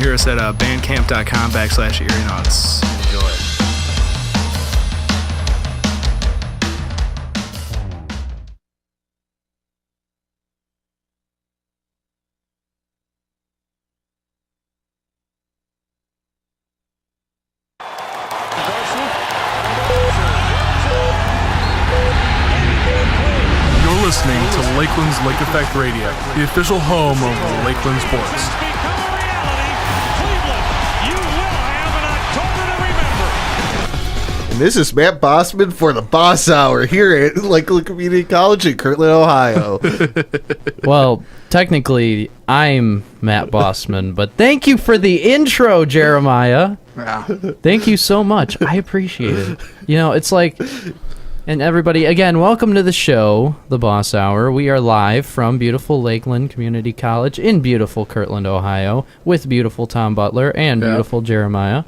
hear us at bandcamp.com/EerieNauts. Enjoy. Listening to Lakeland's Lake Effect Radio, the official home of Lakeland sports. And this is Matt Bossman for the Boss Hour here at Lakeland Community College in Kirtland, Ohio. Well, technically, I'm Matt Bossman, but thank you for the intro, Jeremiah. Thank you so much. I appreciate it. You know, it's like... And everybody, again, welcome to the show, The Boss Hour. We are live from beautiful Lakeland Community College in beautiful Kirtland, Ohio, with beautiful Tom Butler and beautiful Jeremiah,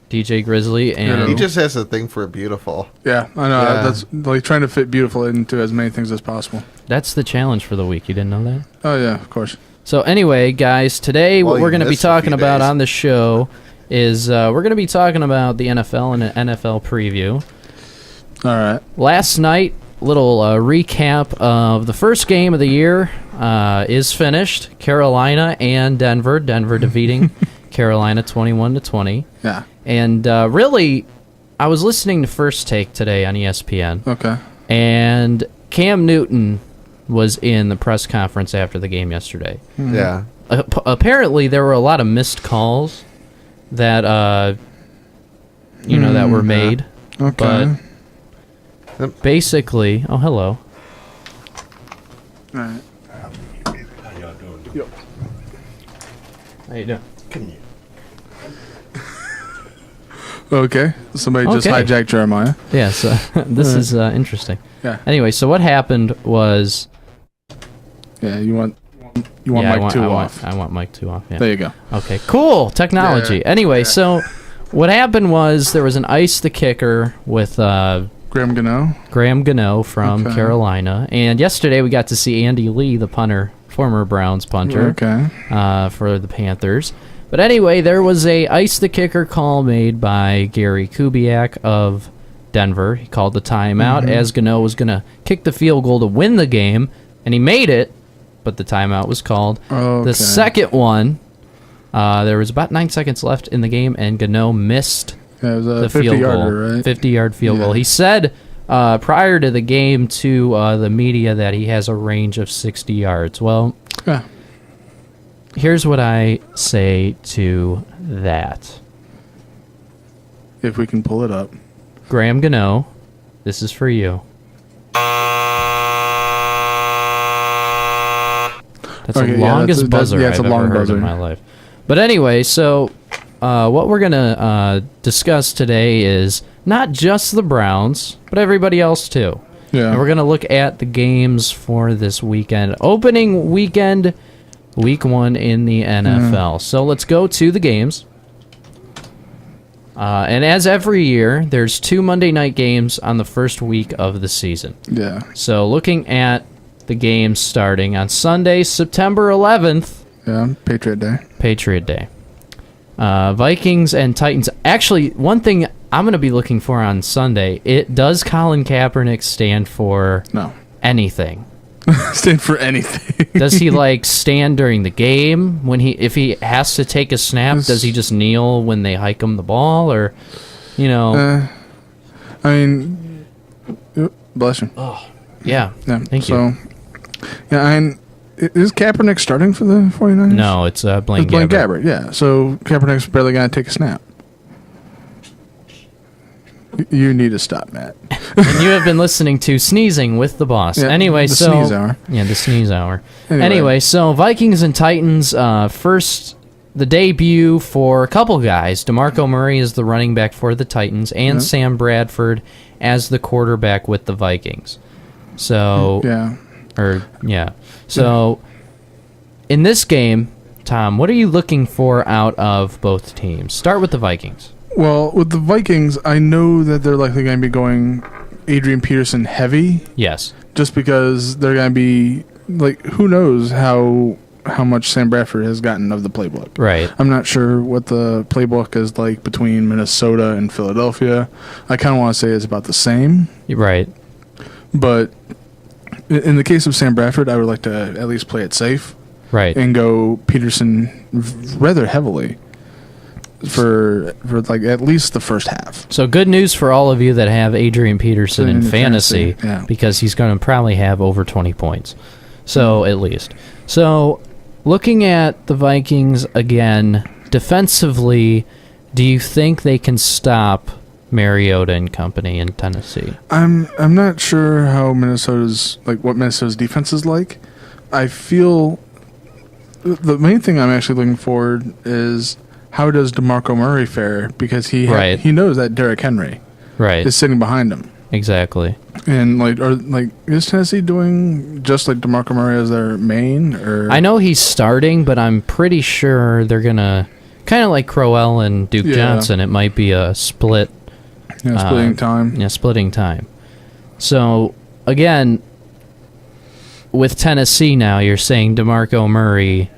DJ Grizzly, and... He just has a thing for beautiful. Yeah, I know. Yeah. That's like trying to fit beautiful into as many things as possible. That's the challenge for the week. You didn't know that? Oh, yeah, of course. So anyway, guys, today what we're going to be talking about on the show is we're going to be talking about the NFL and an NFL preview. All right. Last night, little recap of the first game of the year is finished. Carolina and Denver. Denver defeating Carolina 21-20. Yeah. And really, I was listening to First Take today on ESPN. Okay. And Cam Newton was in the press conference after the game yesterday. Mm-hmm. Yeah. Apparently, there were a lot of missed calls that that were made. Okay. But basically, oh, hello. All right. How y'all doing? Yo. How you doing? Come here. Okay. Somebody just hijacked Jeremiah. Yes, this is interesting. Yeah. Anyway, so what happened was... Yeah, you want mic 2 off. I want mic 2 off, yeah. There you go. Okay, cool. Technology. Yeah. Anyway, so what happened was there was an ice the kicker with... Graham Gano from Carolina. And yesterday we got to see Andy Lee, the punter, former Browns punter, for the Panthers. But anyway, there was a ice the kicker call made by Gary Kubiak of Denver. He called the timeout as Gano was going to kick the field goal to win the game, and he made it, but the timeout was called. Okay. The second one, there was about 9 seconds left in the game, and Gano missed it was a the 50 field yarder, goal, right? 50-yard field goal. He said prior to the game to the media that he has a range of 60 yards. Well, here's what I say to that. If we can pull it up. Graham Gano, this is for you. That's the longest buzzer I've ever heard in my life. But anyway, so... what we're going to discuss today is not just the Browns, but everybody else too. Yeah. And we're going to look at the games for this weekend. Opening weekend, week 1 in the NFL. So let's go to the games. And as every year, there's 2 Monday night games on the first week of the season. Yeah. So looking at the games starting on Sunday, September 11th. Yeah, Patriot Day. Vikings and Titans. Actually, one thing I'm going to be looking for on Sunday, does Colin Kaepernick stand for anything? Stand for anything. Does he stand during the game if he has to take a snap? Does he just kneel when they hike him the ball, or I mean, bless you. Oh, yeah. Thank you. Yeah, is Kaepernick starting for the 49ers? No, it's Blaine Gabbert. Yeah, so Kaepernick's barely going to take a snap. You need to stop, Matt. And you have been listening to Sneezing with the Boss. Yeah, anyway, the Sneeze Hour. Yeah, the Sneeze Hour. Anyway, so Vikings and Titans, first, the debut for a couple guys. DeMarco Murray is the running back for the Titans, and Sam Bradford as the quarterback with the Vikings. So, So, in this game, Tom, what are you looking for out of both teams? Start with the Vikings. Well, with the Vikings, I know that they're likely going to be going Adrian Peterson heavy. Yes. Just because they're going to be, who knows how how much Sam Bradford has gotten of the playbook. Right. I'm not sure what the playbook is like between Minnesota and Philadelphia. I kind of want to say it's about the same. Right. But in the case of Sam Bradford, I would like to at least play it safe. Right. And go Peterson rather heavily for like at least the first half. So good news for all of you that have Adrian Peterson in fantasy, yeah. because he's going to probably have over 20 points. So at least. So looking at the Vikings again, defensively, do you think they can stop Mariota and company in Tennessee? I'm not sure how what Minnesota's defense is like. I feel the main thing I'm actually looking forward is how does DeMarco Murray fare, because he knows that Derrick Henry is sitting behind him. Exactly. And is Tennessee doing just like DeMarco Murray as their main? Or I know he's starting, but I'm pretty sure they're gonna kind of like Crowell and Duke Johnson. It might be a split. Splitting time. Yeah, splitting time. So again, with Tennessee now, you're saying DeMarco Murray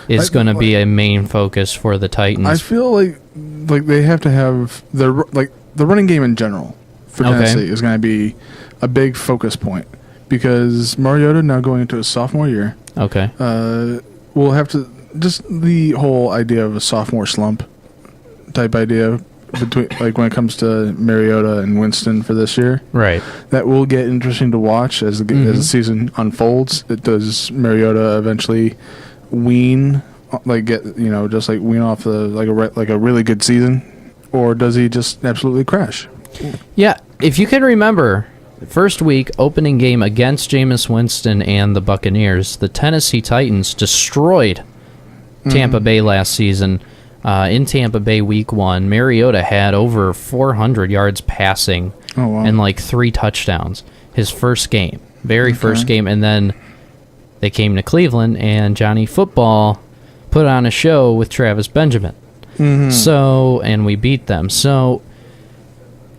is going to be a main focus for the Titans. I feel like they have to have the running game in general for Tennessee is going to be a big focus point, because Mariota now going into his sophomore year. Okay. We'll have to just the whole idea of a sophomore slump type idea between when it comes to Mariota and Winston for this year. Right. That will get interesting to watch as the season unfolds. Does Mariota eventually wean off a really good season, or does he just absolutely crash? Yeah, if you can remember, first week opening game against Jameis Winston and the Buccaneers, the Tennessee Titans destroyed Tampa Bay last season. In Tampa Bay week 1, Mariota had over 400 yards passing and 3 touchdowns. His first game, first game, and then they came to Cleveland, and Johnny Football put on a show with Travis Benjamin. And we beat them. So,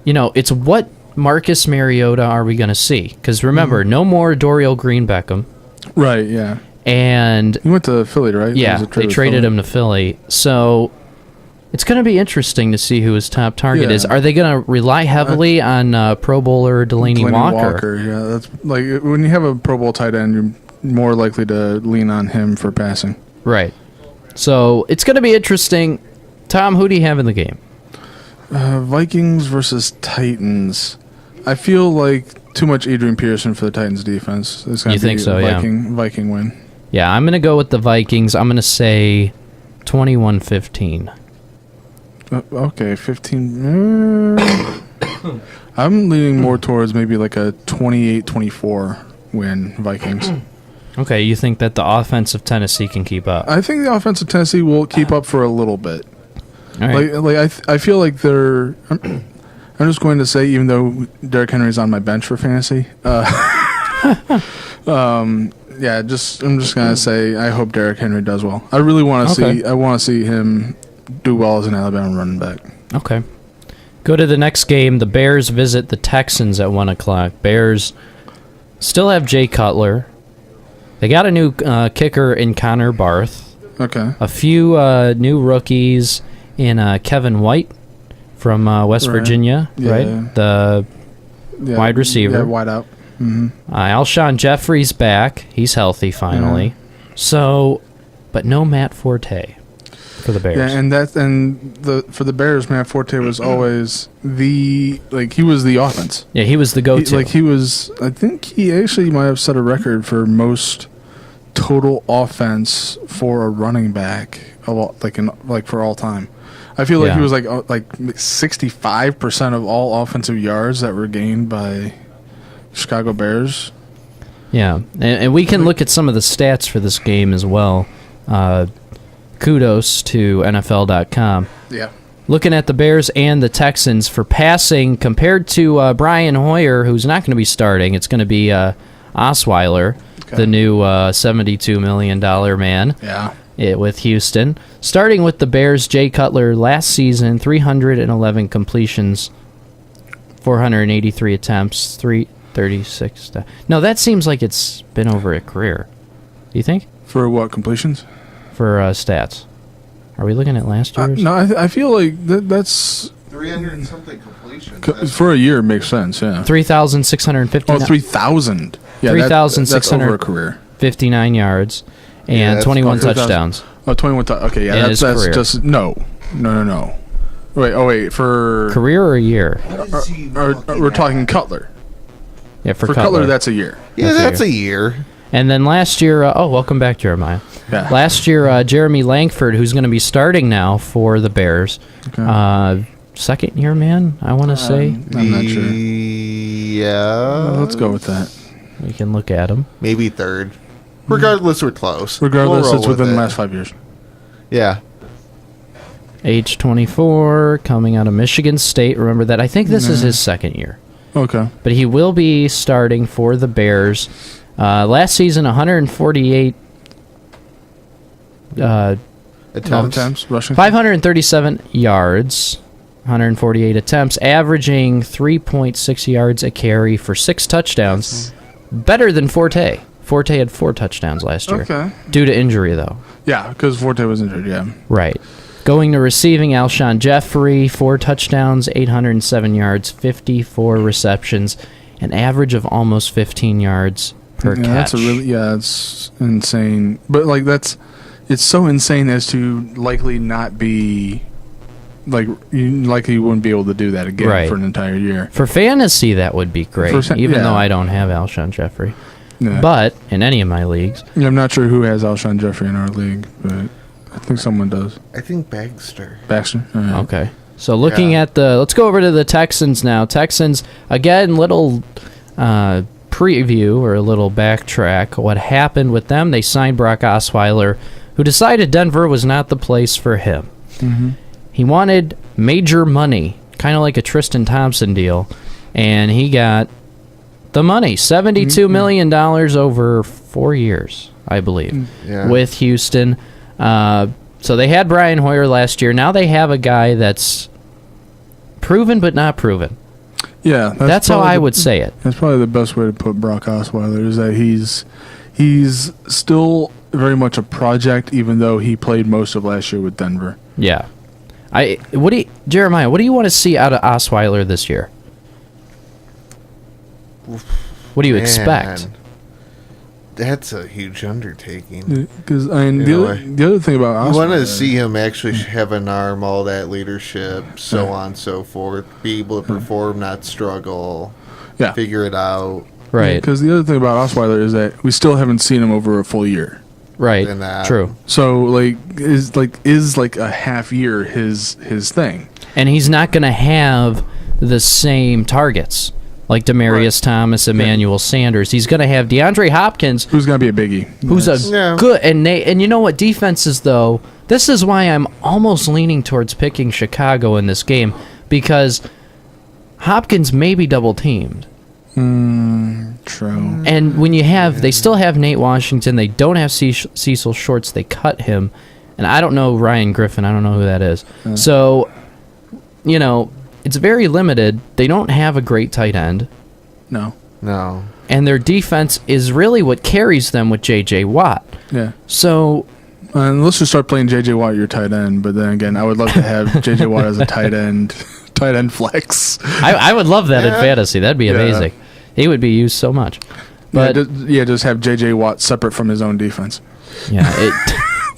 it's what Marcus Mariota are we going to see? Because remember, no more Dorial Green Beckham. Right, yeah. And he went to Philly, right? Yeah, they traded him to Philly. So it's going to be interesting to see who his top target is. Are they going to rely heavily on Pro Bowler Delaney Walker? Yeah, that's when you have a Pro Bowl tight end, you're more likely to lean on him for passing. Right. So it's going to be interesting. Tom, who do you have in the game? Vikings versus Titans. I feel like too much Adrian Peterson for the Titans defense. It's going to be a Viking win. Yeah, I'm going to go with the Vikings. I'm going to say 21-15. Okay, 15. I'm leaning more towards maybe like a 28-24 win Vikings. Okay, you think that the offense of Tennessee can keep up? I think the offense of Tennessee will keep up for a little bit. All right. I feel like they're. I'm just going to say, even though Derrick Henry's on my bench for fantasy, I'm just gonna say I hope Derrick Henry does well. I really want to see. I want to see him do well as an Alabama running back. Okay. Go to the next game. The Bears visit the Texans at 1:00. Bears still have Jay Cutler. They got a new kicker in Connor Barth. Okay. A few new rookies in Kevin White from West Virginia, right? The wide receiver. Yeah, wide out. Alshon Jeffrey's back. He's healthy finally. So, but no Matt Forte for the Bears. Yeah, for the Bears, Matt Forte was always he was the offense. Yeah, he was the go-to. I think he actually might have set a record for most total offense for a running back for all time. I feel like he was like 65% of all offensive yards that were gained by Chicago Bears. Yeah, and we can look at some of the stats for this game as well. Kudos to NFL.com. Yeah. Looking at the Bears and the Texans for passing compared to Brian Hoyer, who's not going to be starting. It's going to be Osweiler, the new $72 million man. Yeah. With Houston. Starting with the Bears, Jay Cutler last season, 311 completions, 483 attempts, 336. No, that seems like it's been over a career. Do you think? For what, completions? for stats. Are we looking at last year's? No, I feel like that's 300 and something completions. for a year makes sense. Yeah. 3,659. Oh, 3,000. Yeah, that's over a career. 59 yards and Yeah, that's 21 close. touchdowns. Oh, 21. Okay, yeah, In that's his career. just no. Wait, for Career or a year? we're talking Cutler. Yeah, for Cutler, that's a year. Yeah, That's a that's a year. And then last year, welcome back, Jeremiah. Yeah. Last year, Jeremy Langford, who's going to be starting now for the Bears. Okay. Second year, man, I want to say. I'm not sure. Yeah. Let's go with that. We can look at him. Maybe third. Regardless, we're close. Regardless, We'll roll it's within with the it. last 5 years. Yeah. Age 24, coming out of Michigan State. Remember that. I think this is his second year. Okay. But he will be starting for the Bears. Last season, 148... Attempts. Rushing. 537 yards, 148 attempts, averaging 3.6 yards a carry for 6 touchdowns. Better than Forte. Forte had 4 touchdowns last year. Okay. Due to injury, though. Yeah, because Forte was injured. Yeah. Right. Going to receiving, Alshon Jeffrey, 4 touchdowns, 807 yards, 54 receptions, an average of almost 15 yards per catch. It's insane. But like it's so insane as to likely not be like you likely wouldn't be able to do that again Right. for an entire year. For fantasy, that would be great, even yeah. though I don't have Alshon Jeffrey. Yeah. But in any of my leagues, Yeah, I'm not sure who has Alshon Jeffrey in our league, but I think someone does. I think Bagster. Baxter. All right. okay. So looking Yeah. at let's go over to the Texans now. Texans, again, little preview or a little backtrack. What happened with them? They signed Brock Osweiler, who decided Denver was not the place for him. Mm-hmm. He wanted major money, kind of like a Tristan Thompson deal, and he got the money, $72 million over 4 years, I believe, Yeah. with Houston. So they had Brian Hoyer last year. Now they have a guy that's proven but not proven. Yeah, That's how probably I would say it. That's probably the best way to put Brock Osweiler is that he's still very much a project, even though he played most of last year with Denver. Yeah. Jeremiah, what do you want to see out of Osweiler this year? What do you expect? Man, that's a huge undertaking. Because I mean, You know, the other thing about You Osweiler, want to see him actually have an arm, all that leadership, so on and so forth. Be able to perform, not struggle. yeah, Figure it out. Right. Because the other thing about Osweiler is that we still haven't seen him over a full year. Right. And that. True. So is a half year his thing? And he's not going to have the same targets like Demarius Thomas, Emmanuel Sanders. He's going to have DeAndre Hopkins, Who's gonna be a biggie? who's a Yeah. good and you know what, defenses though, this is why I'm almost leaning towards picking Chicago in this game, because Hopkins may be double teamed. True. And when they still have Nate Washington, they don't have Cecil Shorts, they cut him, and I don't know Ryan Griffin, I don't know who that is. So, it's very limited. They don't have a great tight end, No. No. and their defense is really what carries them with J.J. Watt. Yeah. So, And let's just start playing J.J. Watt your tight end. But then again, I would love to have J.J. Watt as a tight end flex. I would love that in fantasy. That'd be Yeah. amazing. He would be used so much. But just have J.J. Watt separate from his own defense. yeah,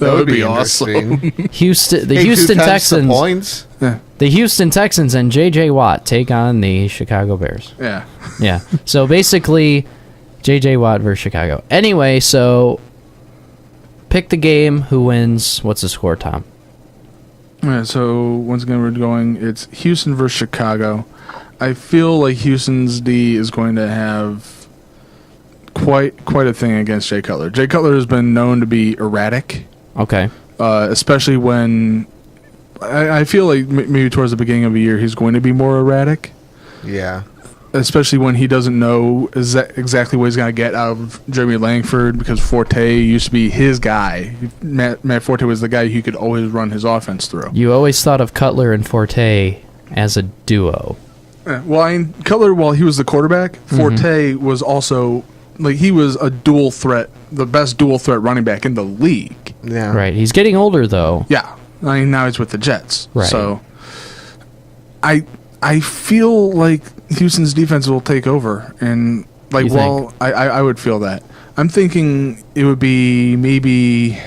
That would be awesome. interesting. Houston, the Hey, Houston 2 times the Texans, points. the Houston Texans, and J.J. Watt take on the Chicago Bears. Yeah. Yeah. So basically, J.J. Watt versus Chicago. Anyway, so pick the game. Who wins? What's the score, Tom? All right, so once again, we're going. It's Houston versus Chicago. I feel like Houston's D is going to have quite a thing against Jay Cutler. Jay Cutler has been known to be erratic, Okay. especially when I feel like maybe towards the beginning of the year he's going to be more erratic, Yeah. especially when he doesn't know exactly what he's going to get out of Jeremy Langford, because Forte used to be his guy. Matt Forte was the guy he could always run his offense through. You always thought of Cutler and Forte as a duo. Yeah, well, Cutler, while he was the quarterback, Forte was also like he was a dual threat, the best dual threat running back in the league. Yeah. Right. He's getting older though. Yeah, I mean now he's with the Jets. Right. So I feel like Houston's defense will take over, and like You I would feel that. I'm thinking it would be maybe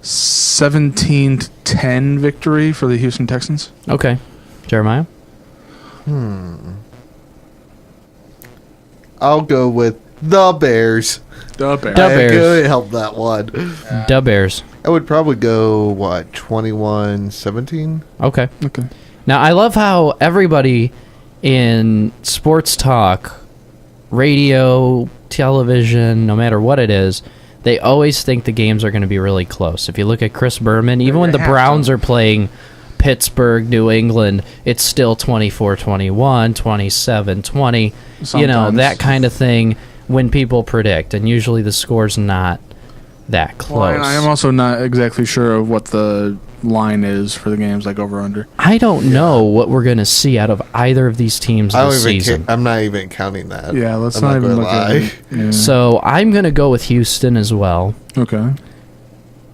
17-10 victory for the Houston Texans. Okay. Jeremiah? I'll go with the Bears. The Bears. The I Bears. could help that one. Da Bears. I would probably go, 21-17? Okay. Okay. Now, I love how everybody in sports talk, radio, television, no matter what it is, they always think the games are going to be really close. If you look at Chris Berman, even when the They have Browns to. are playing Pittsburgh, New England, it's still 24-21, 27-20, you know, Sometimes. that kind of thing when people predict. And usually the score's not that close. Well, and I am also not exactly sure of what the line is for the games, like over under. I don't know what we're going to see out of either of these teams I don't this even season. I'm not even counting that. Yeah, let's I'm not even gonna look at lie. it. Yeah. So I'm going to go with Houston as well. Okay.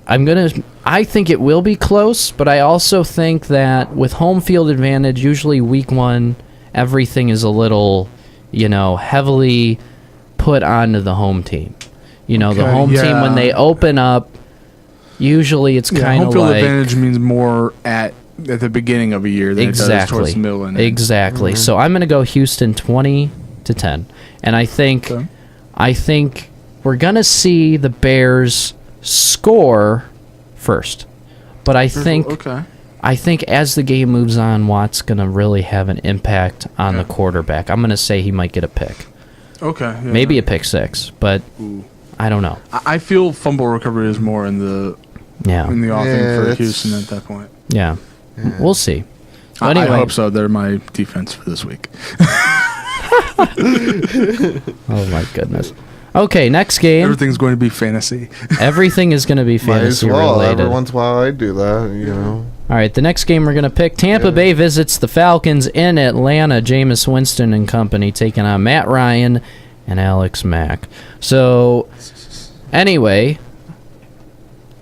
I think it will be close, but I also think that with home field advantage, usually week one, everything is a little, heavily put onto the home team. The Okay, home team, when yeah. they open up, usually it's Yeah, kind home of field like... advantage means more at the beginning of a year than it does towards the middle and end. Exactly. Mm-hmm. So I'm going to go Houston 20-10. And I think Okay. we're going to see the Bears score first. But I think Okay. as the game moves on, Watt's going to really have an impact on the quarterback. I'm going to say he might get a pick. Okay. Yeah. Maybe a pick six, but I don't know. I feel fumble recovery is more in the Yeah. offing Yeah, for that's- Houston at that point. Yeah. We'll see. I Anyway. hope so. They're my defense for this week. Oh, my goodness. Okay, next game. Everything's going to be fantasy. Everything is going to be Might as fantasy well. related. Every once in a while I do that, All right, the next game we're going to pick, Tampa Bay visits the Falcons in Atlanta. Jameis Winston and company taking on Matt Ryan and Alex Mack. So, anyway,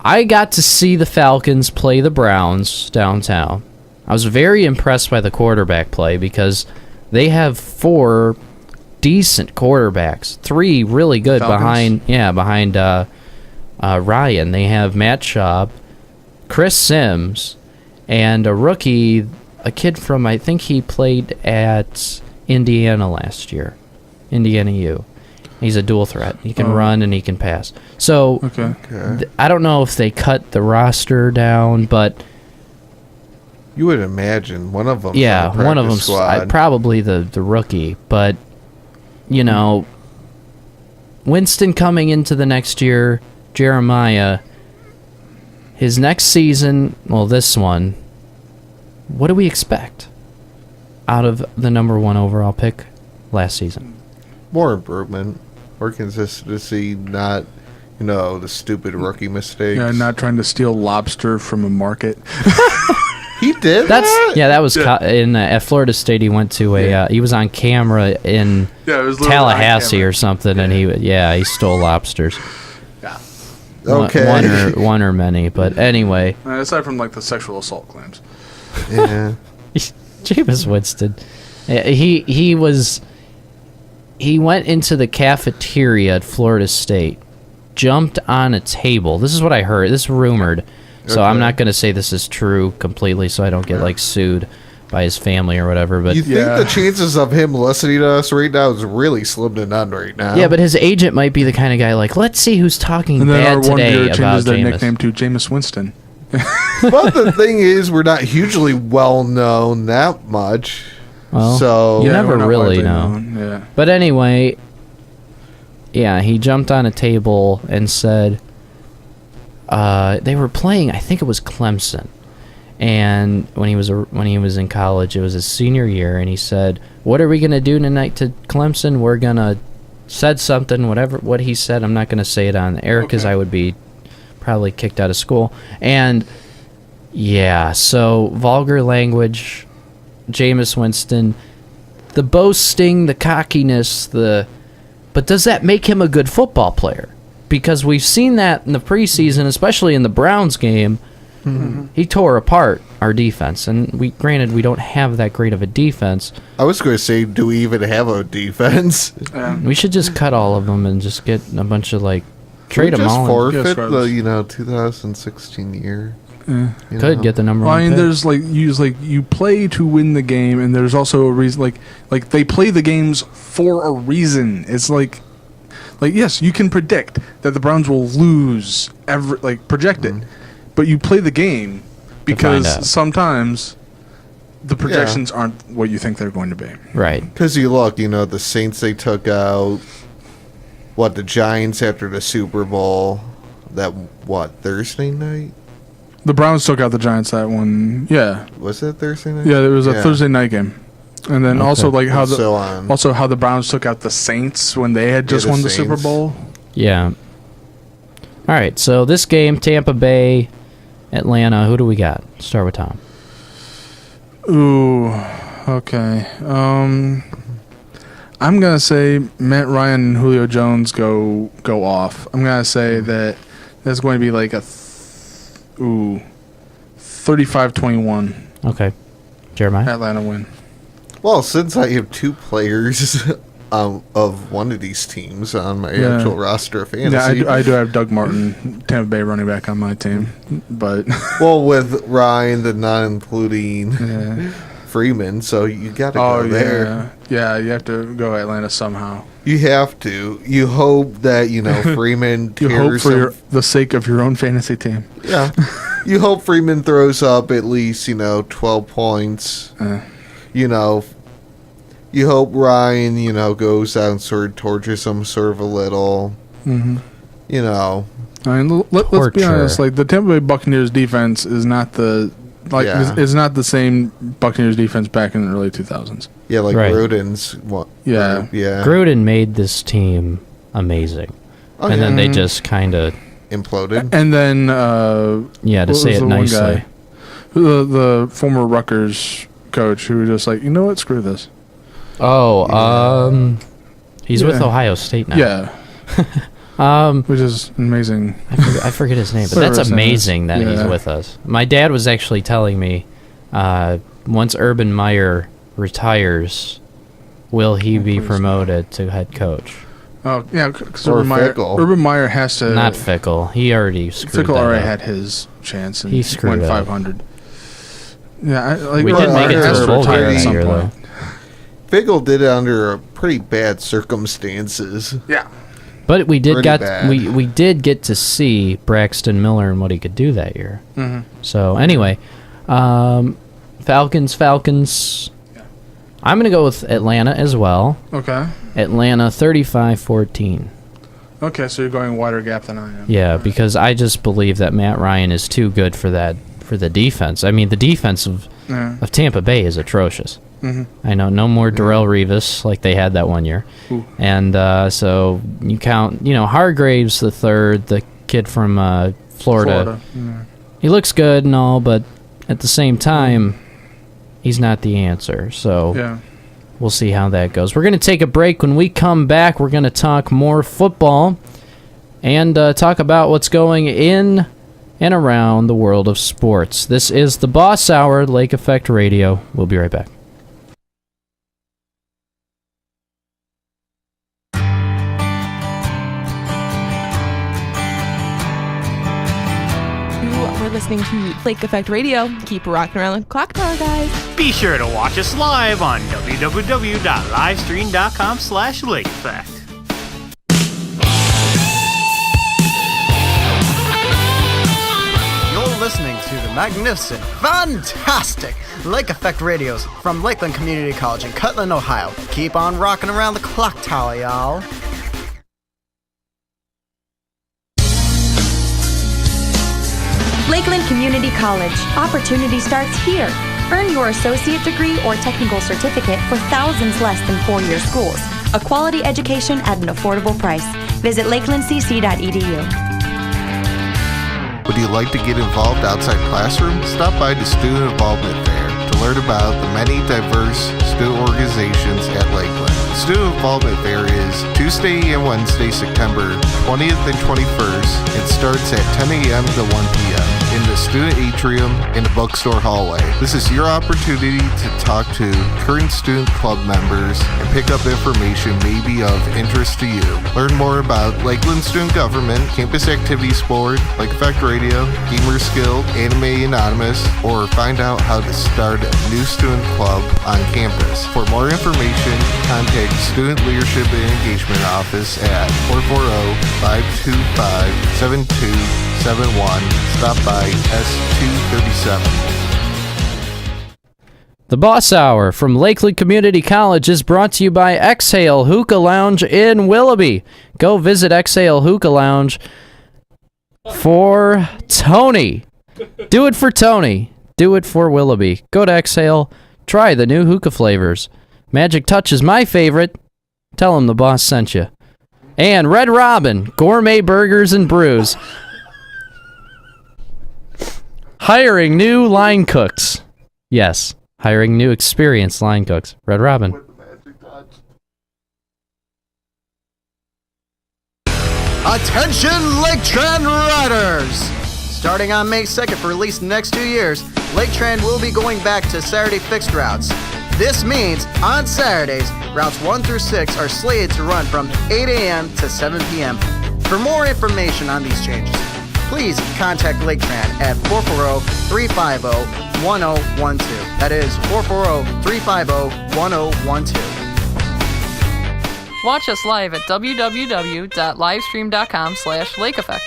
I got to see the Falcons play the Browns downtown. I was very impressed by the quarterback play because they have 4 decent quarterbacks, 3 really good Falcons? behind Ryan. They have Matt Schaub, Chris Sims, and a rookie, a kid from, I think he played at Indiana last year, Indiana U. He's a dual threat. He can run and he can pass. So Okay. I don't know if they cut the roster down, but You would imagine one of them. yeah, one of them's probably the rookie. But, Winston coming into the next year, Jeremiah, his next season, well, this one, what do we expect out of the number 1 overall pick last season? More improvement, more consistency, not the stupid rookie mistakes. Yeah, not trying to steal lobster from a market. He did. That was in at Florida State. He went to he was on camera in Yeah, it was Tallahassee or something, and he stole lobsters. Okay. one or many, but anyway, Aside from like the sexual assault claims. Yeah. Jameis Winston, he went into the cafeteria at Florida State, jumped on a table. This is what I heard. This is rumored, so I'm Okay. not going to say this is true completely, so I don't get sued by his family or whatever. But You think Yeah. the chances of him listening to us right now is really slim to none right now? yeah, but his agent might be the kind of guy let's see who's talking And then our bad one today beer about changes their Jameis. nickname to Jameis Winston. But the thing is, we're not hugely well known that much. Well, So you never we're not really widely know. known, Yeah. But anyway, yeah, he jumped on a table and said they were playing. I think it was Clemson, and when he was in college, it was his senior year, and he said, "What are we gonna do tonight to Clemson? We're gonna said something, what he said. I'm not gonna say it on air because I would be probably kicked out of school." And yeah, so vulgar language. Jameis Winston, the boasting, the cockiness, the But does that make him a good football player? Because we've seen that in the preseason, especially in the Browns game. He tore apart our defense, and we don't have that great of a defense. I was going to say, do we even have a defense? We should just cut all of them and just get a bunch of trade them just all. forfeit Yes, the 2016 year. Could get the number Well, one. I mean, pick. there's you play to win the game, and there's also a reason. Like they play the games for a reason. It's like yes, you can predict that the Browns will lose project it, but you play the game find out. because sometimes the projections aren't what you think they're going to be. Right. Because you look, the Saints, they took out, the Giants after the Super Bowl, Thursday night? The Browns took out the Giants that one. Yeah, Was that Thursday night? yeah. There was a Thursday night game, and then also how the so on. also how the Browns took out the Saints when they had just the won the Super Saints. Bowl. Yeah. All right. So this game, Tampa Bay, Atlanta. Who do we got? Start with Tom. Ooh, okay. I'm gonna say Matt Ryan and Julio Jones go off. I'm gonna say that that's going to be like a 35-21 Okay. Jeremiah. Atlanta win. Well, since I have two players of one of these teams on my Yeah. actual roster of Yeah, fantasy, I do have Doug Martin, Tampa Bay running back on my team, but well, with Ryan, the not including yeah. Freeman, so you got to Oh go there. yeah, you have to go Atlanta somehow. You have to. You hope that Freeman You hope tears for some- the sake of your own fantasy team. Yeah. You hope Freeman throws up at least, 12 points. You hope Ryan, goes out and sort of tortures him sort of a little. Mm-hmm. You I mean, let's be Torture. honest. Like the Tampa Bay Buccaneers defense is not is not the same Buccaneers defense back in the early 2000s. yeah, like Right. Gruden's. Yeah. Yeah. Gruden made this team amazing, Oh, and yeah. then they just kind of Imploded. And then to what say was it the one nicely. guy? The former Rutgers coach who was just like, you know what, screw this. Oh, he's with Yeah. Ohio State now. Yeah, which is amazing. I forget his name, but Whatever that's his name is. amazing that he's Yeah. with us. My dad was actually telling me, once Urban Meyer retires, will he be please. promoted to head coach? Oh yeah, because Or Urban Fickle. Meyer has to. Not Fickle. He already screwed Fickle that already up. had his chance and He screwed went up. 500. Yeah, We Urban did make it Meyer to has a to bowl retire game at that some year, though. point. Figgle did it under pretty bad circumstances. Yeah. But we did Pretty bad. we did get to see Braxton Miller and what he could do that year. Mm-hmm. So anyway, Falcons. I'm going to go with Atlanta as well. Okay. Atlanta 35-14. Okay, so you're going wider gap than I am. Yeah, because I just believe that Matt Ryan is too good for the defense. I mean, the defense of Yeah. Tampa Bay is atrocious. Mhm. I know no more Darrell Revis like they had that one year. Ooh. And so you count, Hargraves the third, the kid from Florida. Yeah. He looks good and all, but at the same time, he's not the answer. So Yeah. we'll see how that goes. We're going to take a break. When we come back, we're going to talk more football and talk about what's going in and around the world of sports. This is the Boss Hour, Lake Effect Radio. We'll be right back. We're listening to Lake Effect Radio. Keep rocking around the clock tower, guys. Be sure to watch us live on www.livestream.com/LakeEffect. You're listening to the magnificent, fantastic Lake Effect Radios from Lakeland Community College in Cutland, Ohio. Keep on rocking around the clock tower, y'all. Lakeland Community College. Opportunity starts here. Earn your associate degree or technical certificate for thousands less than four-year schools. A quality education at an affordable price. Visit lakelandcc.edu. Would you like to get involved outside classroom? Stop by the Student Involvement Fair. To learn about the many diverse student organizations at Lakeland. The Student Involvement Fair is Tuesday and Wednesday, September 20th and 21st. It starts at 10 a.m. to 1 p.m. in the student atrium in the bookstore hallway. This is your opportunity to talk to current student club members and pick up information maybe of interest to you. Learn more about Lakeland Student Government, Campus Activities Board, Lake Effect Radio, Gamers Guild, Anime Anonymous, or find out how to start a new student club on campus. For more information, contact Student Leadership and Engagement Office at 440-525-7271. Stop by S237. The Boss Hour from Lakeland Community College is brought to you by Exhale Hookah Lounge in Willoughby. Go visit Exhale Hookah Lounge for Tony. Do it for Tony. Do it for Willoughby. Go to Exhale. Try the new hookah flavors. Magic Touch is my favorite. Tell him the boss sent you. And Red Robin, gourmet burgers and brews. Hiring new line cooks. Yes, hiring new experienced line cooks. Red Robin. Attention Lake Trend Riders! Starting on May 2nd for at least the next 2 years, Lake Trend will be going back to Saturday fixed routes. This means, on Saturdays, routes 1 through 6 are slated to run from 8 a.m. to 7 p.m. For more information on these changes, please contact Lake Trend at 440-350-1012. That is 440-350-1012. Watch us live at www.livestream.com/lakeeffect.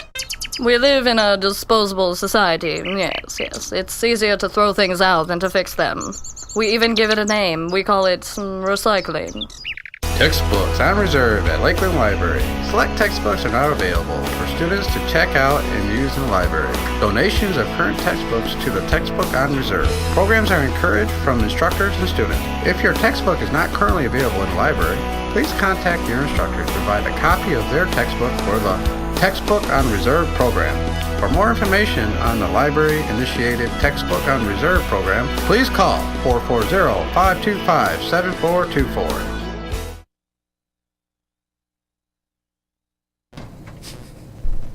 We live in a disposable society. Yes. It's easier to throw things out than to fix them. We even give it a name. We call it recycling. Textbooks on reserve at Lakeland Library. Select textbooks are now available for students to check out and use in the library. Donations of current textbooks to the textbook on reserve. Programs are encouraged from instructors and students. If your textbook is not currently available in the library, please contact your instructor to provide a copy of their textbook for the Textbook on Reserve program. For more information on the library-initiated Textbook on Reserve program, please call 440-525-7424.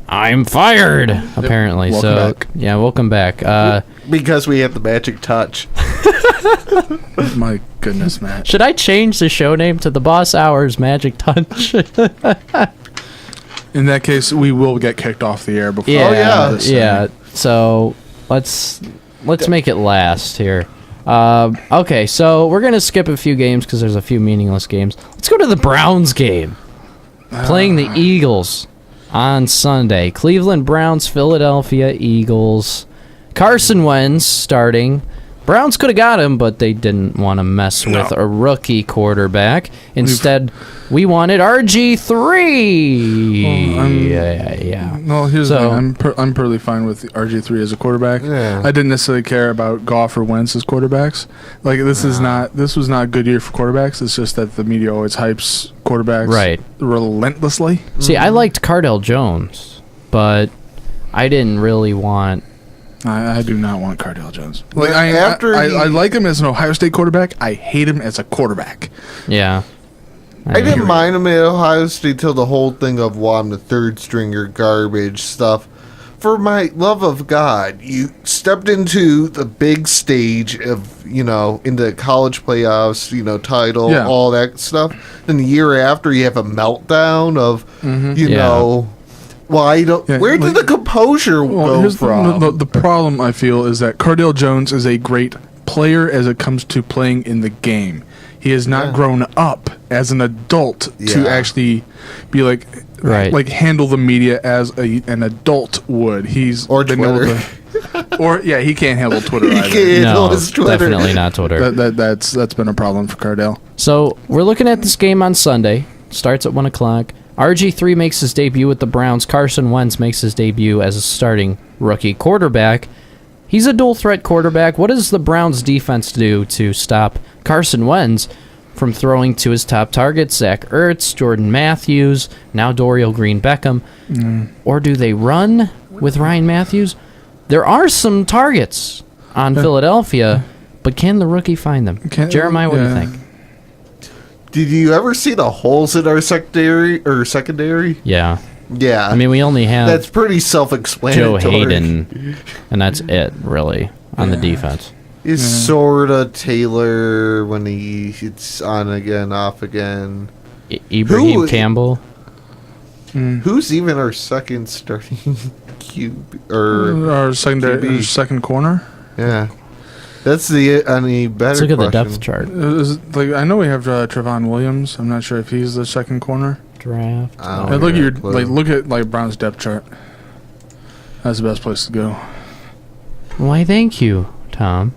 I'm fired, apparently. Welcome back. Yeah, welcome back. Because we have the magic touch. My goodness, Matt. Should I change the show name to The Boss Hour's Magic Touch? In that case, we will get kicked off the air before. Yeah. So let's make it last here. Okay, so we're gonna skip a few games because there's a few meaningless games. Let's go to the Browns game. Playing the Eagles on Sunday. Cleveland Browns, Philadelphia Eagles. Carson Wentz starting. Browns could have got him, but they didn't want to mess with a rookie quarterback. Instead, we wanted RG3. Well, here's the thing. I'm perfectly fine with RG3 as a quarterback. Yeah. I didn't necessarily care about Goff or Wentz as quarterbacks. Like this was not a good year for quarterbacks. It's just that the media always hypes quarterbacks relentlessly. See, I liked Cardell Jones, but I didn't really want. I do not want Cardell Jones. Like I like him as an Ohio State quarterback. I hate him as a quarterback. Yeah. I didn't mind him at Ohio State till the whole thing of, well, I'm the third stringer garbage stuff. For my love of God, you stepped into the big stage of, into college playoffs, title, all that stuff. Then the year after, you have a meltdown of, well, I don't. Where did the composure go from? The problem I feel is that Cardell Jones is a great player as it comes to playing in the game. He has not grown up as an adult to actually be like handle the media as an adult would. He's or Twitter. He can't handle Twitter either. He can't handle his Twitter. Definitely not Twitter. That's been a problem for Cardell. So we're looking at this game on Sunday. Starts at 1:00. RG3 makes his debut with the Browns. Carson Wentz makes his debut as a starting rookie quarterback. He's a dual-threat quarterback. What does the Browns' defense do to stop Carson Wentz from throwing to his top targets, Zach Ertz, Jordan Matthews, now Dorial Green-Beckham? Or do they run with Ryan Matthews? There are some targets on Philadelphia, but can the rookie find them? Jeremiah, what do you think? Did you ever see the holes in our secondary? Yeah. Yeah. I mean, we only have that's pretty self-explanatory. Joe Hayden, and that's it, really, on the defense. Is sorta Taylor when it's on again, off again. Ibrahim Campbell. Who's even our second starting QB or our second corner? Yeah, that's the any better. Let's look at the question. depth chart. Like I know we have Trevon Williams. I'm not sure if he's the second corner. Draft. Look at your look at Brown's depth chart. That's the best place to go. Why, thank you, Tom.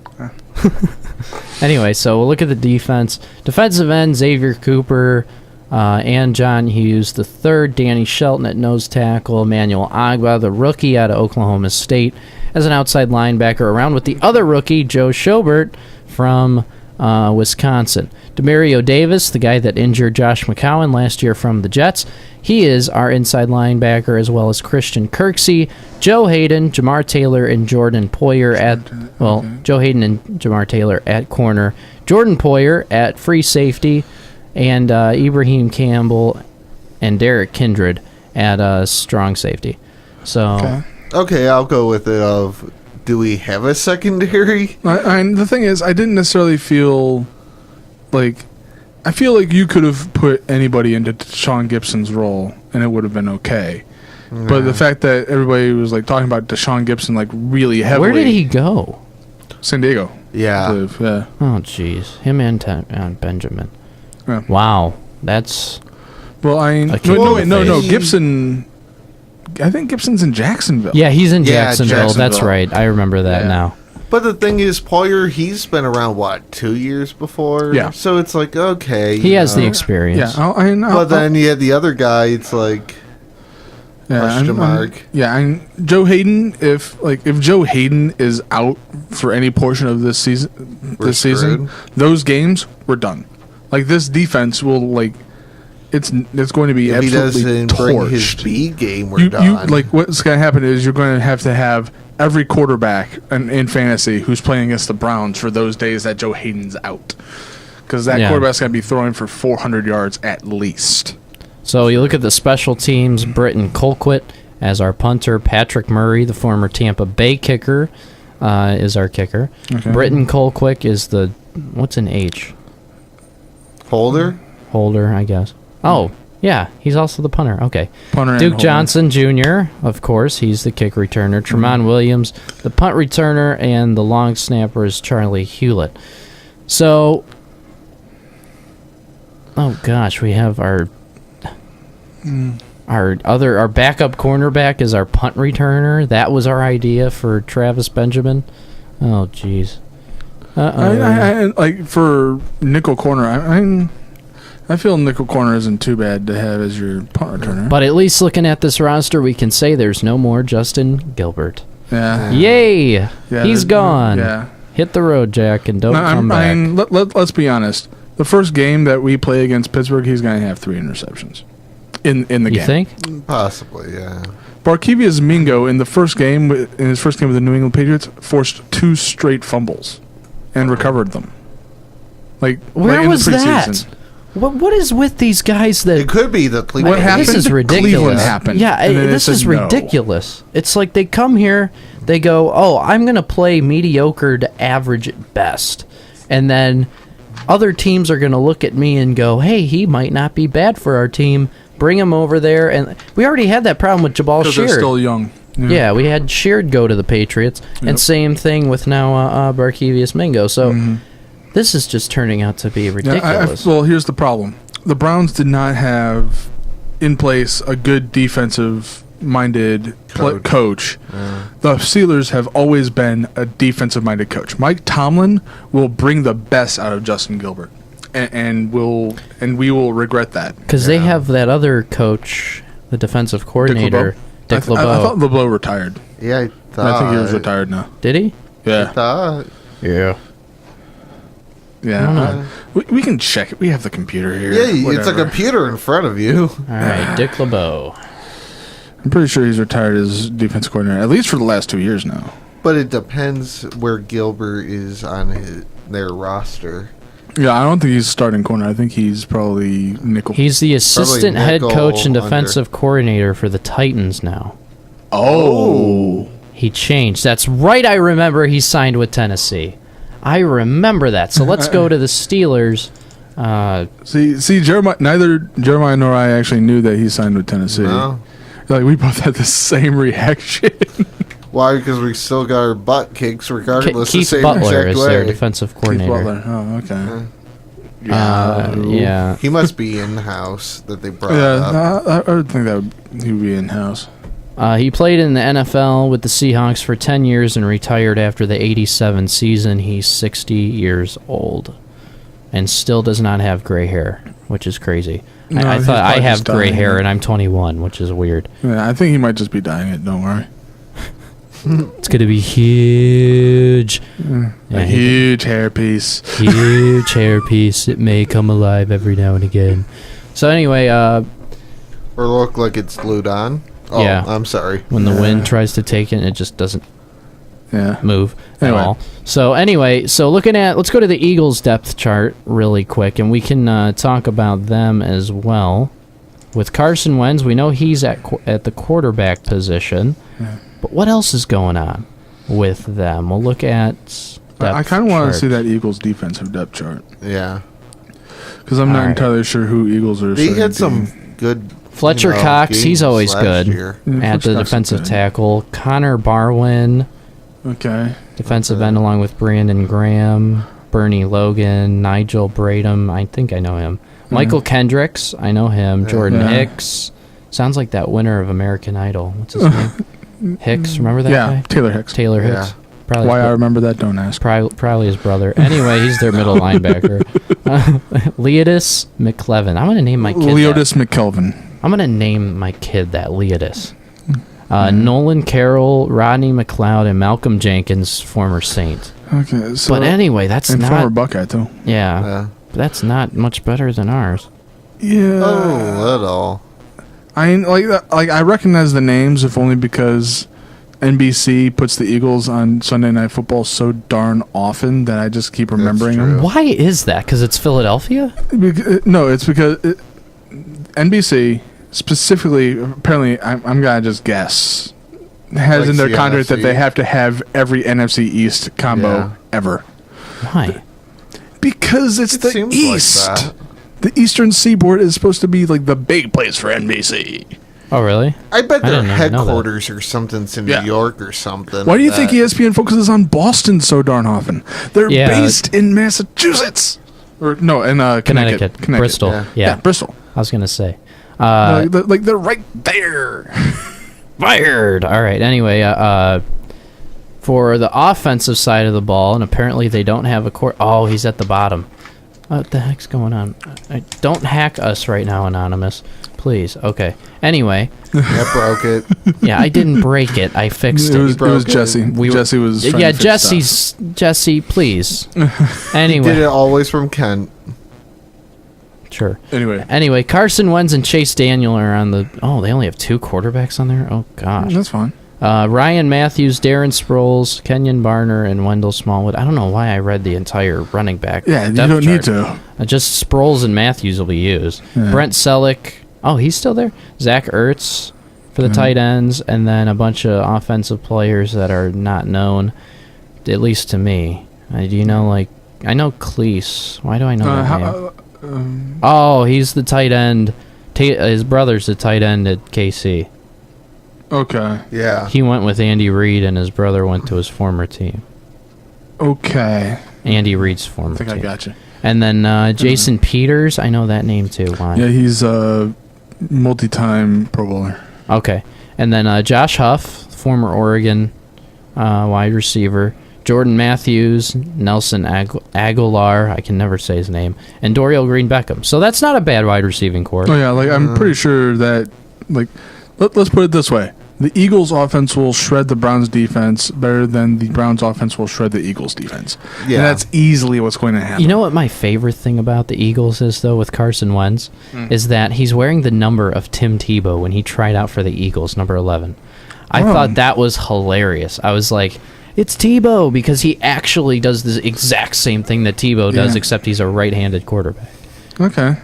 Anyway, so we'll look at the defense. Defensive end, Xavier Cooper and John Hughes. The third, Danny Shelton at nose tackle. Emmanuel Agba, the rookie out of Oklahoma State, as an outside linebacker, around with the other rookie, Joe Schobert, from Wisconsin. Demario Davis, the guy that injured Josh McCown last year from the Jets, he is our inside linebacker, as well as Christian Kirksey, Joe Hayden, Jamar Taylor, and Jordan Poyer Joe Hayden and Jamar Taylor at corner, Jordan Poyer at free safety, and Ibrahim Campbell and Derek Kindred at strong safety. So, okay, I'll go with it. Do we have a secondary? The thing is, I didn't necessarily feel like... I feel like you could have put anybody into Deshaun Gibson's role, and it would have been okay. Yeah. But the fact that everybody was like talking about Deshaun Gibson like really heavily... Where did he go? San Diego. Yeah. Yeah. Oh, jeez. Him and Benjamin. Yeah. Wow. That's... Well, no. Gibson... I think Gibson's in Jacksonville. Yeah, he's in Jacksonville. That's right. I remember that now. But the thing is, Poyer, he's been around, 2 years before? Yeah. So it's like, okay. He has the experience. Yeah. But then you had the other guy, it's like, question mark. Joe Hayden, if Joe Hayden is out for any portion of this season, those games, we're done. Like, this defense will, it's going to be if absolutely he doesn't torched. bring his B game, we're done. What's going to happen is you're going to have every quarterback in fantasy who's playing against the Browns for those days that Joe Hayden's out. Because that quarterback's going to be throwing for 400 yards at least. So you look at the special teams, Britton Colquitt as our punter, Patrick Murray, the former Tampa Bay kicker, is our kicker. Okay. Britton Colquitt is the, what's an H? Holder, I guess. Oh, yeah, he's also the punter. Okay. Punter Duke Johnson Jr., of course, he's the kick returner. Tremont Williams, the punt returner, and the long snapper is Charlie Hewlett. So, oh gosh, we have our backup cornerback is our punt returner. That was our idea for Travis Benjamin. Oh, jeez. For nickel corner, I feel nickel corner isn't too bad to have as your punt returner. But at least looking at this roster, we can say there's no more Justin Gilbert. Yeah. Yay! Yeah, he's gone. Yeah. Hit the road, Jack, and don't come back. Let's be honest. The first game that we play against Pittsburgh, he's going to have 3 interceptions in the game. You think? Possibly, yeah. Barkevius Mingo in his first game with the New England Patriots forced 2 straight fumbles and recovered them. Where was that? What is with these guys that... It could be the Cleveland. What happened? This is ridiculous. Cleveland happened. Yeah, this is ridiculous. It's like they come here, they go, oh, I'm going to play mediocre to average at best. And then other teams are going to look at me and go, hey, he might not be bad for our team. Bring him over there. And we already had that problem with Jabal Sheard. They're still young. Yeah, we had Sheard go to the Patriots. Yep. And same thing with now Barkevius Mingo. So... This is just turning out to be ridiculous. Well, here's the problem. The Browns did not have in place a good defensive-minded coach. The Steelers have always been a defensive-minded coach. Mike Tomlin will bring the best out of Justin Gilbert, and we will regret that. Because they have that other coach, the defensive coordinator, Dick LeBeau. I thought LeBeau retired. Yeah, I think he was retired now. Did he? Yeah. Yeah. Yeah, we can check it. We have the computer here. Yeah, it's a computer in front of you. All right, Dick LeBeau. I'm pretty sure he's retired as defense coordinator, at least for the last 2 years now. But it depends where Gilbert is on their roster. Yeah, I don't think he's starting corner. I think he's probably nickel. He's the assistant head nickel coach and defensive coordinator for the Titans now. Oh. He changed. That's right. I remember he signed with Tennessee. I remember that. So let's go to the Steelers. See, Jeremiah. Neither Jeremiah nor I actually knew that he signed with Tennessee. No. Like we both had the same reaction. Why? Because we still got our butt kicks regardless. Keith the same Butler exact is way. their defensive coordinator. Keith Butler. Oh, okay. Yeah. He must be in-house that they brought Yeah, up. I would think that he would be in house. He played in the NFL with the Seahawks for 10 years and retired after the 87 season. He's 60 years old and still does not have gray hair, which is crazy. No, I he's thought I probably have just gray dying hair it. and I'm 21, which is weird. Yeah, I think he might just be dying it. Don't worry. It's going to be huge. A huge hairpiece. Huge hairpiece. It may come alive every now and again. So anyway, Or look like it's glued on. Oh, yeah. I'm sorry. When the wind tries to take it, it just doesn't move Anyway. at all. So anyway, let's go to the Eagles depth chart really quick, and we can talk about them as well. With Carson Wentz, we know he's at the quarterback position, but what else is going on with them? We'll look at I kind of want to chart. see that Eagles defensive depth chart Yeah. because I'm not All right. entirely sure who Eagles are. They starting had to some be. good Fletcher Cox, he's games always last good year. Yeah, at Fletcher the Cox is defensive good. tackle. Connor Barwin, Okay. defensive end, along with Brandon Graham, Bernie Logan, Nigel Bradham. I think I know him. Michael Kendricks, I know him. Jordan Yeah. Hicks. Sounds like that winner of American Idol. What's his name? Hicks, remember that Yeah, guy? Taylor Hicks. Taylor Yeah. Hicks. Probably Why his I bro- remember that, don't ask. probably his brother. Anyway, he's their middle linebacker. Leodis McClevin. I'm going to name my kid that. Leodis McKelvin. I'm going to name my kid that, Leodis. Nolan Carroll, Rodney McLeod, and Malcolm Jenkins, former Saint. Okay, so But anyway, that's and former not... Buckeye too. Yeah, but that's not much better than ours. Yeah. Oh, little. I I recognize the names if only because NBC puts the Eagles on Sunday Night Football so darn often that I just keep remembering them. Why is that? Because it's Philadelphia? No, it's because NBC specifically, apparently, I'm gonna just guess, has Like in their the contract that NFC. they have to have every NFC East combo Yeah. ever. Why? Because it's the seems East. like that. The Eastern Seaboard is supposed to be like the big place for NBC. Oh, really? I bet I their didn't even know that. headquarters or something's in Yeah. New York or something. Why do you like think that. ESPN focuses on Boston so darn often? They're Yeah. based in Massachusetts. Or no, in Connecticut. Bristol. Yeah. Bristol. I was going to say. They're right there. Fired. All right. Anyway, for the offensive side of the ball, and apparently they don't have a court. Oh, he's at the bottom. What the heck's going on? Don't hack us right now, Anonymous. Please. Okay. Anyway. I broke it. Yeah, I didn't break it. I fixed it. It was Jesse. Jesse was trying Yeah, to fix stuff. Jesse, please. Did Anyway. it always from Kent. Sure. Anyway, Carson Wentz and Chase Daniel are on the... Oh, they only have 2 quarterbacks on there? Oh, gosh. That's fine. Ryan Matthews, Darren Sproles, Kenyon Barner, and Wendell Smallwood. I don't know why I read the entire running back. Yeah, you depth don't need chart. to. Just Sproles and Matthews will be used. Yeah. Brent Selleck. Oh, he's still there? Zach Ertz for the tight ends, and then a bunch of offensive players that are not known, at least to me. Do you know, I know Cleese. Why do I know that name? Oh, he's the tight end. His brother's the tight end at KC. Okay. Yeah. He went with Andy Reid, and his brother went to his former team. Okay. Andy Reid's former I think team. I got you. And then Jason Peters, I know that name too. Why? Yeah, he's a multi-time Pro Bowler. Okay. And then Josh Huff, former Oregon wide receiver. Jordan Matthews, Nelson Aguilar, I can never say his name, and Dorial Green Beckham. So that's not a bad wide receiving core. Oh yeah, I'm pretty sure that let's put it this way: the Eagles' offense will shred the Browns' defense better than the Browns' offense will shred the Eagles' defense. Yeah. And that's easily what's going to happen. You know what my favorite thing about the Eagles is, though, with Carson Wentz, is that he's wearing the number of Tim Tebow when he tried out for the Eagles, number 11. I thought that was hilarious. I was like, it's Tebow, because he actually does the exact same thing that Tebow does, Yeah. except he's a right-handed quarterback. Okay.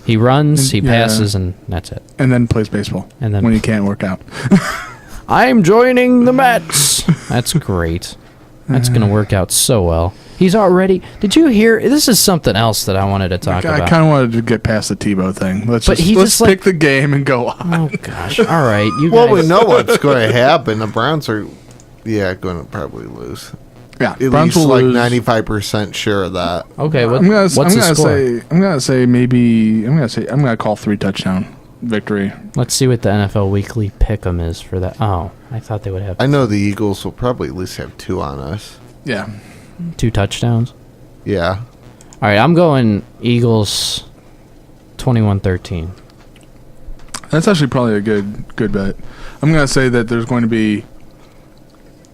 He runs, he Yeah. passes, and that's it. And then plays baseball. And then when he can't work out. I'm joining the Mets. That's great. That's going to work out so well. He's already... Did you hear... This is something else that I wanted to talk I about. kind of wanted to get past the Tebow thing. Let's But he let's just, like- pick the game and go on. Oh, gosh. All right. You Well, guys... we know what's going to happen. The Browns are, going to probably lose. Yeah, At Browns least will like lose. 95% sure of that. Okay, I'm gonna what's the score? I'm gonna call 3 touchdown victory. Let's see what the NFL Weekly Pick'em is for that. Oh, I thought they would have I know the Eagles will probably at least have 2 on us. Yeah. 2 touchdowns. Yeah. All right, I'm going Eagles 21-13. That's actually probably a good bet. I'm gonna say that there's going to be.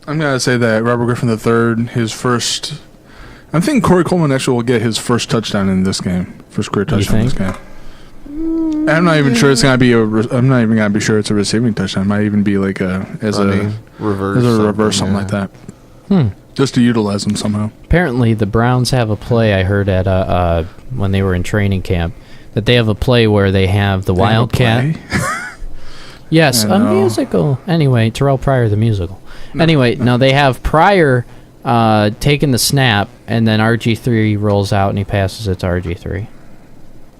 I'm gonna say that Robert Griffin III, his first. I'm thinking Corey Coleman actually will get his first touchdown in this game, first career touchdown in this game. And I'm not even sure it's gonna be I'm not even gonna be sure it's a receiving touchdown. It might even be like reverse, something like that. Hmm. Just to utilize them somehow. Apparently, the Browns have a play I heard at when they were in training camp, that they have a play where they have the Wildcat. Yes, I a know. musical. Anyway, Terrell Pryor, the musical. Anyway, no, they have Pryor taking the snap, and then RG3 rolls out and he passes it to RG3.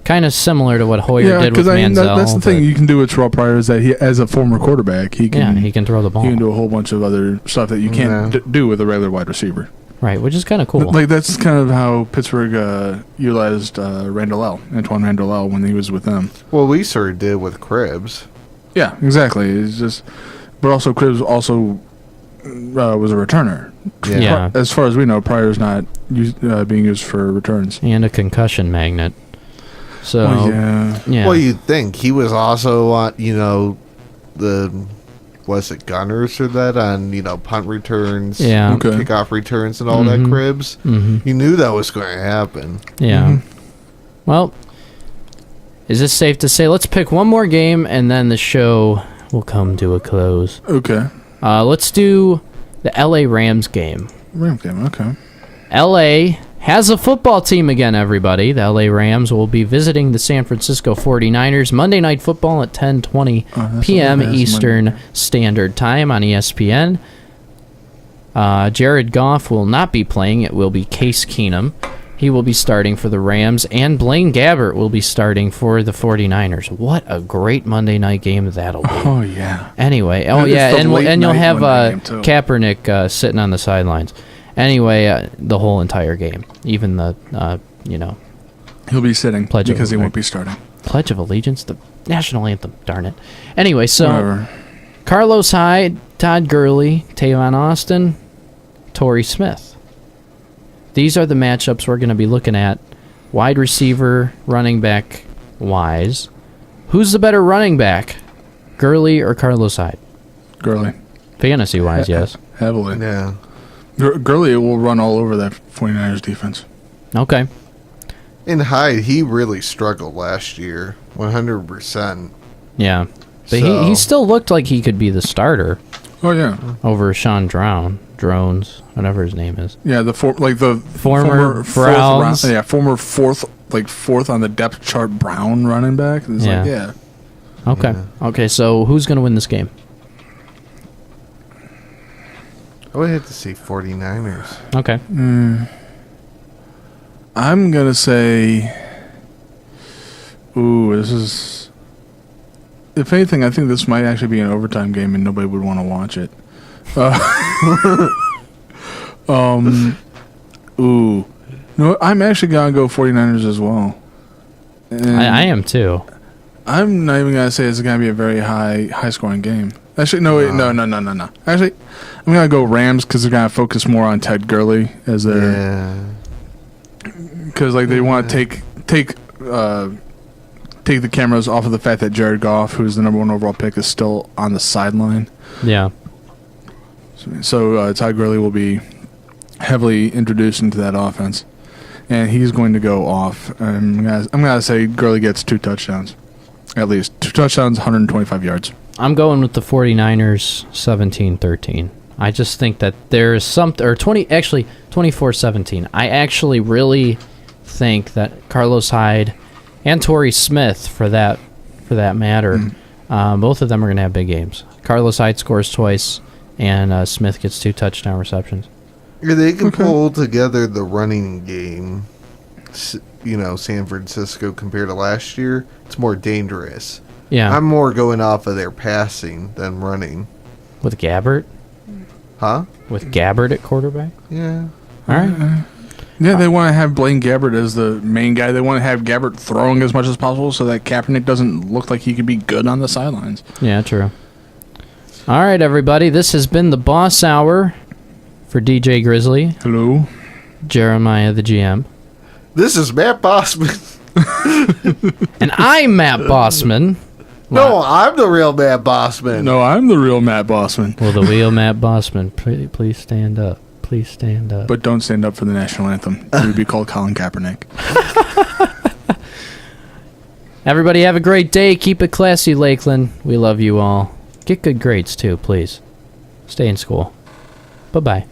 Kind of similar to what Hoyer did with Manziel. That's the thing you can do with Terrell Pryor is that he, as a former quarterback, he can he can throw the ball. He can do a whole bunch of other stuff that you can't do with a regular wide receiver. Right, which is kind of cool. Like that's kind of how Pittsburgh utilized Antoine Randall L. when he was with them. Well, we sort of did with Cribbs. Yeah, exactly. It's just, but also Cribbs also was a returner. Yeah. As far as we know, Pryor's not being used for returns. And a concussion magnet. So yeah. Well, you'd think he was also on, was it Gunners or that on, punt returns, kickoff returns and all that Cribbs. Mm-hmm. You knew that was going to happen. Yeah. Mm-hmm. Well, is this safe to say? Let's pick one more game and then the show will come to a close. Okay. Let's do the LA Rams game. Rams game, okay. LA has a football team again, everybody. The LA Rams will be visiting the San Francisco 49ers Monday Night Football at 10:20 p.m. Eastern Standard Time on ESPN. Jared Goff will not be playing. It will be Case Keenum. He will be starting for the Rams, and Blaine Gabbert will be starting for the 49ers. What a great Monday night game that'll be. Oh, yeah. Anyway, And it's the late and you'll night have Monday game, too. Kaepernick sitting on the sidelines. Anyway, the whole entire game, even the, He'll be sitting Pledge of because he won't be starting. Pledge of Allegiance, the national anthem, darn it. Anyway, so Whatever. Carlos Hyde, Todd Gurley, Tavon Austin, Torrey Smith. These are the matchups we're going to be looking at. Wide receiver, running back, wise. Who's the better running back? Gurley or Carlos Hyde? Gurley. Fantasy-wise, yes. Heavily. Yeah. Gurley will run all over that 49ers defense. Okay. In Hyde, he really struggled last year, 100%. Yeah. But So- he still looked like he could be the starter Oh, yeah. over Sean Drones, whatever his name is. Yeah, Former fourth Browns. round, former fourth on the depth chart Brown running back. It's Yeah. like, yeah. Okay. Okay, so who's going to win this game? I would have to say 49ers. Okay. I'm going to say... Ooh, this is... If anything, I think this might actually be an overtime game and nobody would want to watch it. Ooh. No, I'm actually going to go 49ers as well. I am too. I'm not even going to say it's going to be a very high-scoring game. Actually, no. Actually, I'm going to go Rams because they're going to focus more on Ted Gurley as their... Yeah. Because they want to take the cameras off of the fact that Jared Goff, who's the number 1 overall pick, is still on the sideline. Yeah. So Todd Gurley will be heavily introduced into that offense, and he's going to go off. I'm gonna say Gurley gets 2 touchdowns, at least 2 touchdowns, 125 yards. I'm going with the 49ers 17-13. I just think that there's something, or 24-17. I actually really think that Carlos Hyde and Torrey Smith, for that matter, both of them are going to have big games. Carlos Hyde scores twice, and Smith gets 2 touchdown receptions. Yeah, they can pull together the running game. San Francisco compared to last year, it's more dangerous. Yeah. I'm more going off of their passing than running. With Gabbert? Huh? With Gabbert at quarterback? Yeah. All right. Yeah, they want to have Blaine Gabbert as the main guy. They want to have Gabbert throwing as much as possible so that Kaepernick doesn't look like he could be good on the sidelines. Yeah, true. All right, everybody. This has been the Boss Hour for DJ Grizzly. Hello. Jeremiah, the GM. This is Matt Bossman. And I'm Matt Bossman. No, I'm the real Matt Bossman. No, I'm the real Matt Bossman. Will the real Matt Bossman please stand up? Please stand up. But don't stand up for the national anthem. He would be called Colin Kaepernick. Everybody have a great day. Keep it classy, Lakeland. We love you all. Get good grades, too, please. Stay in school. Bye-bye.